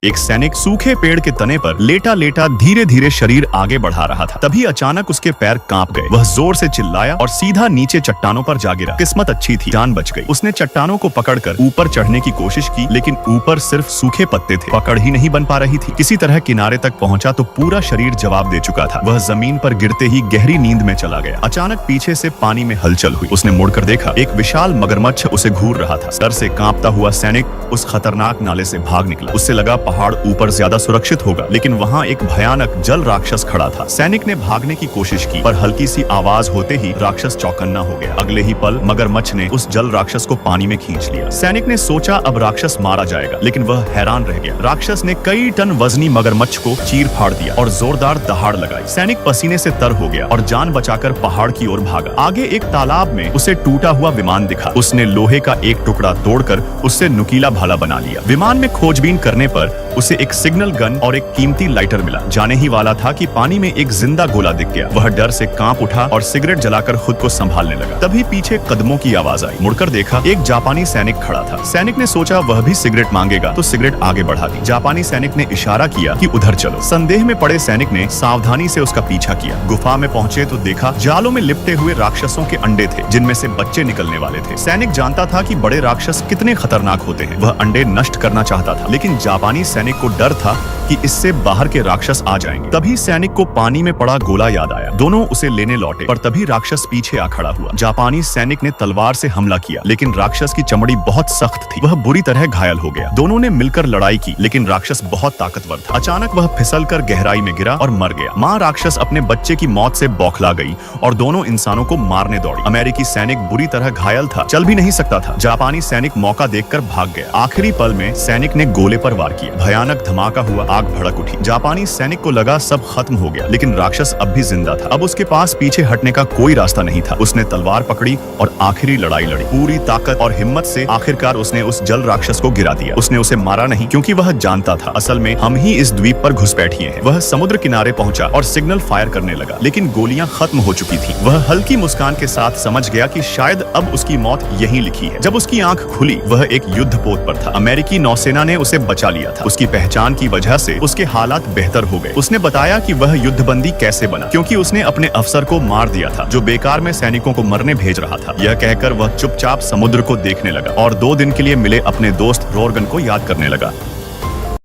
एक सैनिक सूखे पेड़ के तने पर लेटा लेटा धीरे धीरे शरीर आगे बढ़ा रहा था। तभी अचानक उसके पैर कांप गए। वह जोर से चिल्लाया और सीधा नीचे चट्टानों पर जा गिरा। किस्मत अच्छी थी, जान बच गई। उसने चट्टानों को पकड़कर ऊपर चढ़ने की कोशिश की, लेकिन ऊपर सिर्फ सूखे पत्ते थे, पकड़ ही नहीं बन पा रही थी। किसी तरह किनारे तक पहुंचा तो पूरा शरीर जवाब दे चुका था। वह जमीन पर गिरते ही गहरी नींद में चला गया। अचानक पीछे से पानी में हलचल हुई। उसने मुड़कर देखा, एक विशाल मगरमच्छ उसे घूर रहा था। डर से कांपता हुआ सैनिक उस खतरनाक नाले से भाग निकला। उससे लगा पहाड़ ऊपर ज्यादा सुरक्षित होगा, लेकिन वहाँ एक भयानक जल राक्षस खड़ा था। सैनिक ने भागने की कोशिश की, पर हल्की सी आवाज होते ही राक्षस चौकन्ना हो गया। अगले ही पल मगरमच्छ ने उस जल राक्षस को पानी में खींच लिया। सैनिक ने सोचा अब राक्षस मारा जाएगा, लेकिन वह हैरान रह गया। राक्षस ने कई टन वजनी मगरमच्छ को चीर फाड़ दिया और जोरदार दहाड़ लगाई। सैनिक पसीने से तर हो गया और जान बचाकर पहाड़ की ओर भागा। आगे एक तालाब में उसे टूटा हुआ विमान दिखा। उसने लोहे का एक टुकड़ा तोड़कर उससे नुकीला भाला बना लिया। विमान में खोजबीन करने पर उसे एक सिग्नल गन और एक कीमती लाइटर मिला। जाने ही वाला था कि पानी में एक जिंदा गोला दिख गया। वह डर से कांप उठा और सिगरेट जलाकर खुद को संभालने लगा। तभी पीछे कदमों की आवाज आई। मुड़कर देखा, एक जापानी सैनिक खड़ा था। सैनिक ने सोचा वह भी सिगरेट मांगेगा, तो सिगरेट आगे बढ़ा दी। जापानी सैनिक ने इशारा किया कि उधर चलो। संदेह में पड़े सैनिक ने सावधानी से उसका पीछा किया। गुफा में पहुंचे तो देखा जालों में लिपटे हुए राक्षसों के अंडे थे, जिनमें से बच्चे निकलने वाले थे। सैनिक जानता था कि बड़े राक्षस कितने खतरनाक होते हैं। वह अंडे नष्ट करना चाहता था, लेकिन जापानी सैनिक को डर था कि इससे बाहर के राक्षस आ जाएंगे। तभी सैनिक को पानी में पड़ा गोला याद आया। दोनों उसे लेने लौटे, पर तभी राक्षस पीछे आ खड़ा हुआ। जापानी सैनिक ने तलवार से हमला किया, लेकिन राक्षस की चमड़ी बहुत सख्त थी। वह बुरी तरह घायल हो गया। दोनों ने मिलकर लड़ाई की, लेकिन राक्षस बहुत ताकतवर था। अचानक वह फिसलकर गहराई में गिरा और मर गया। माँ राक्षस अपने बच्चे की मौत से बौखला गई और दोनों इंसानों को मारने दौड़ी। अमेरिकी सैनिक बुरी तरह घायल था, चल भी नहीं सकता था। जापानी सैनिक मौका देखकर भाग गया। आखिरी पल में सैनिक ने गोले पर वार किया। भयानक धमाका हुआ, आग भड़क उठी। जापानी सैनिक को लगा सब खत्म हो गया, लेकिन राक्षस अब भी जिंदा था। अब उसके पास पीछे हटने का कोई रास्ता नहीं था। उसने तलवार पकड़ी और आखिरी लड़ाई लड़ी। पूरी ताकत और हिम्मत से आखिरकार उसने उस जल राक्षस को गिरा दिया। उसने उसे मारा नहीं, क्योंकि वह जानता था असल में हम ही इस द्वीप पर घुसपैठिए हैं। वह समुद्र किनारे पहुंचा और सिग्नल फायर करने लगा, लेकिन गोलियां खत्म हो चुकी थी। वह हल्की मुस्कान के साथ समझ गया कि शायद अब उसकी मौत यहीं लिखी है। जब उसकी आंख खुली, वह एक युद्धपोत पर था। अमेरिकी नौसेना ने उसे बचा लिया था। उसकी पहचान की वजह से उसके हालात बेहतर हो गए। उसने बताया कि वह युद्धबंदी कैसे बना, क्योंकि उसने अपने अफसर को मार दिया था, जो बेकार में सैनिकों को मरने भेज रहा था। यह कहकर वह चुपचाप समुद्र को देखने लगा और 2 दिन के लिए मिले अपने दोस्त रोर्गन को याद करने लगा।